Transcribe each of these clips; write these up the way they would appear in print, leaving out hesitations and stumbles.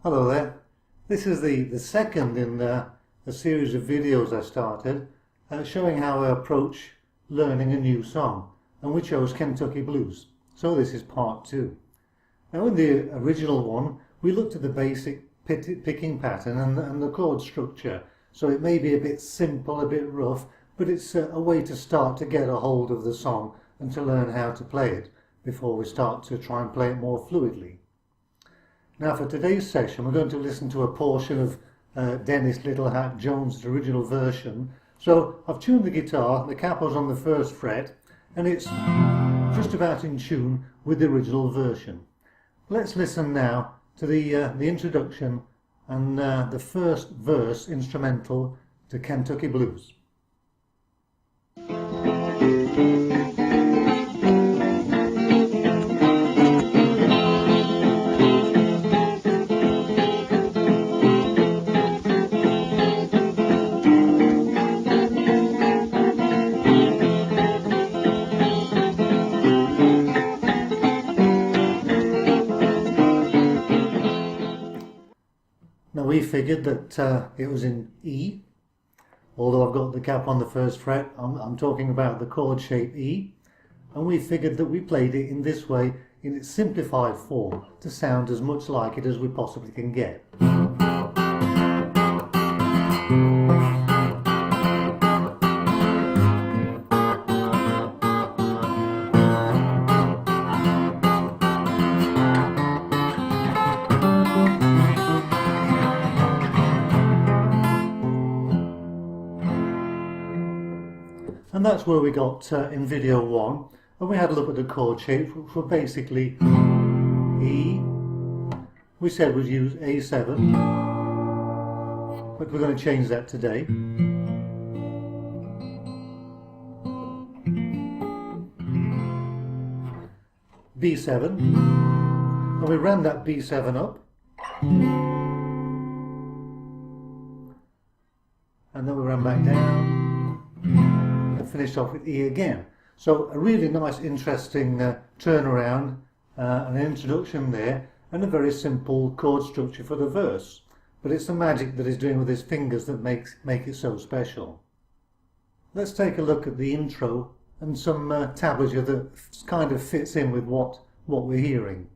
Hello there. This is the second in a series of videos I started showing how I approach learning a new song, and we chose Kentucky Blues. So this is part two. Now in the original one we looked at the basic picking pattern and the chord structure, so it may be a bit simple, a bit rough, but it's a way to start to get a hold of the song and to learn how to play it before we start to try and play it more fluidly. Now for today's session we're going to listen to a portion of Dennis Little Hat Jones' original version. So I've tuned the guitar, the capo's on the first fret, and it's just about in tune with the original version. Let's listen now to the introduction and the first verse instrumental to Kentucky Blues. Now we figured that it was in E, although I've got the cap on the first fret. I'm talking about the chord shape E, and we figured that we played it in this way in its simplified form to sound as much like it as we possibly can get. And that's where we got in video one, and we had a look at the chord shapes, which were basically E. We said we'd use A7, but we're going to change that today. B7, and we ran that B7 up, and then we ran back down. Finished off with E again. So a really nice, interesting turnaround, an introduction there, and a very simple chord structure for the verse. But it's the magic that he's doing with his fingers that make it so special. Let's take a look at the intro and some tablature that kind of fits in with what we're hearing.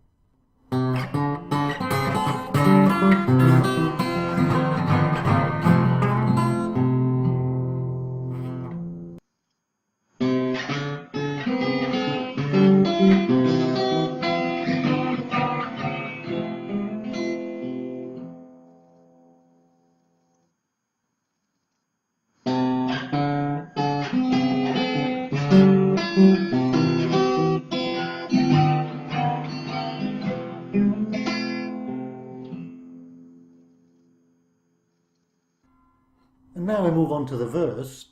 And now we move on to the verse,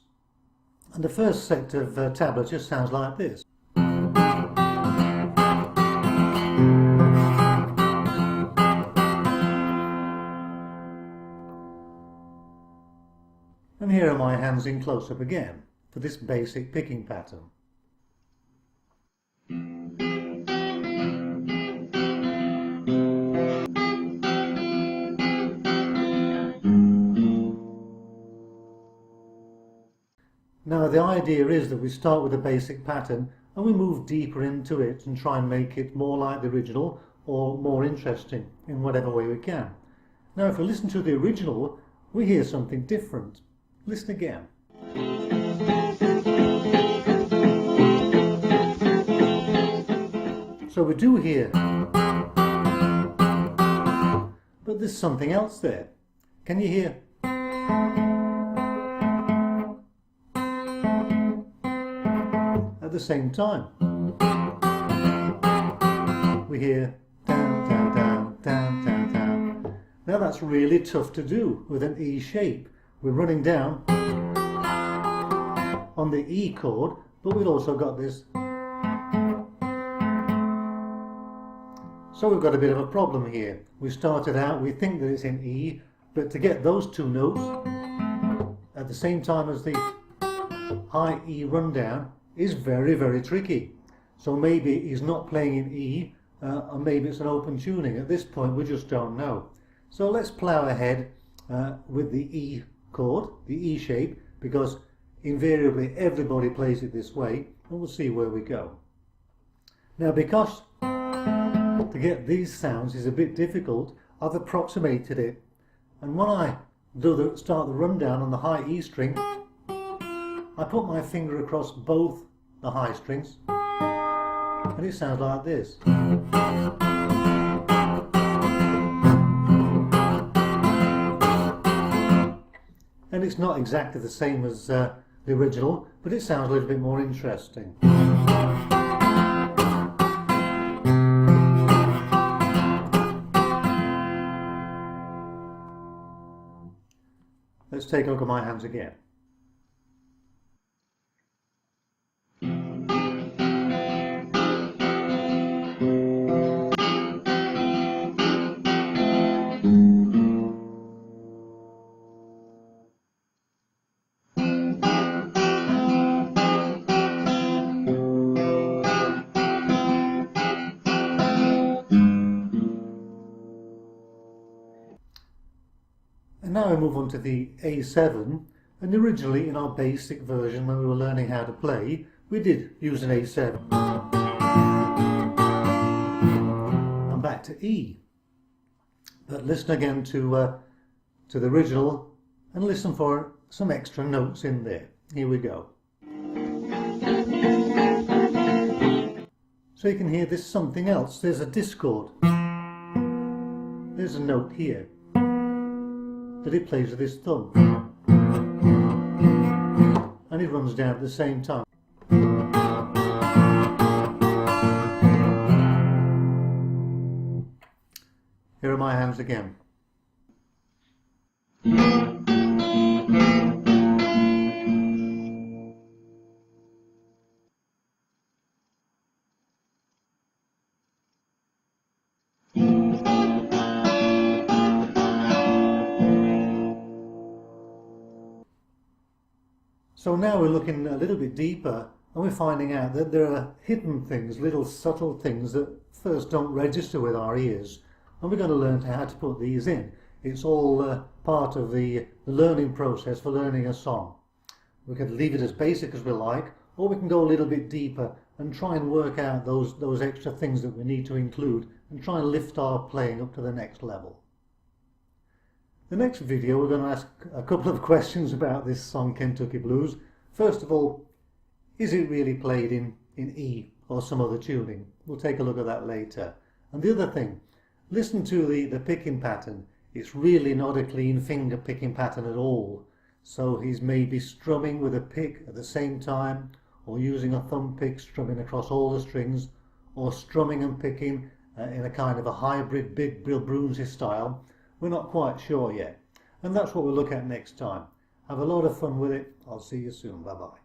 and the first set of tablature sounds like this. And here are my hands in close-up again for this basic picking pattern. Now the idea is that we start with a basic pattern and we move deeper into it and try and make it more like the original or more interesting in whatever way we can. Now if we listen to the original, we hear something different. Listen again. So we do hear, but there's something else there. Can you hear? At the same time, we hear down, down, down, down, down, down. Now that's really tough to do with an E shape. We're running down on the E chord, but we've also got this. So we've got a bit of a problem here. We started out, we think that it's in E, but to get those two notes at the same time as the high E rundown is very, very tricky. So maybe he's not playing in E, or maybe it's an open tuning. At this point we just don't know. So let's plough ahead with the E chord, the E shape, because invariably everybody plays it this way, and we'll see where we go. Now, because to get these sounds is a bit difficult, I've approximated it, and when I start the rundown on the high E string, I put my finger across both the high strings, and it sounds like this. And it's not exactly the same as the original, but it sounds a little bit more interesting. Let's take a look at my hands again. And now we move on to the A7, and originally in our basic version when we were learning how to play, we did use an A7. And back to E. But listen again to the original and listen for some extra notes in there. Here we go. So you can hear there's something else. There's a discord. There's a note here that it plays with his thumb, and it runs down at the same time. Here are my hands again. So now we're looking a little bit deeper, and we're finding out that there are hidden things, little subtle things that first don't register with our ears, and we're going to learn how to put these in. It's all part of the learning process for learning a song. We can leave it as basic as we like, or we can go a little bit deeper and try and work out those extra things that we need to include and try and lift our playing up to the next level. The next video we're going to ask a couple of questions about this song Kentucky Blues. First of all, is it really played in E or some other tuning? We'll take a look at that later. And the other thing, listen to the picking pattern. It's really not a clean finger picking pattern at all. So he's maybe strumming with a pick at the same time, or using a thumb pick strumming across all the strings, or strumming and picking in a kind of a hybrid big Bill Brunsey style. We're not quite sure yet, and that's what we'll look at next time. Have a lot of fun with it. I'll see you soon. Bye bye.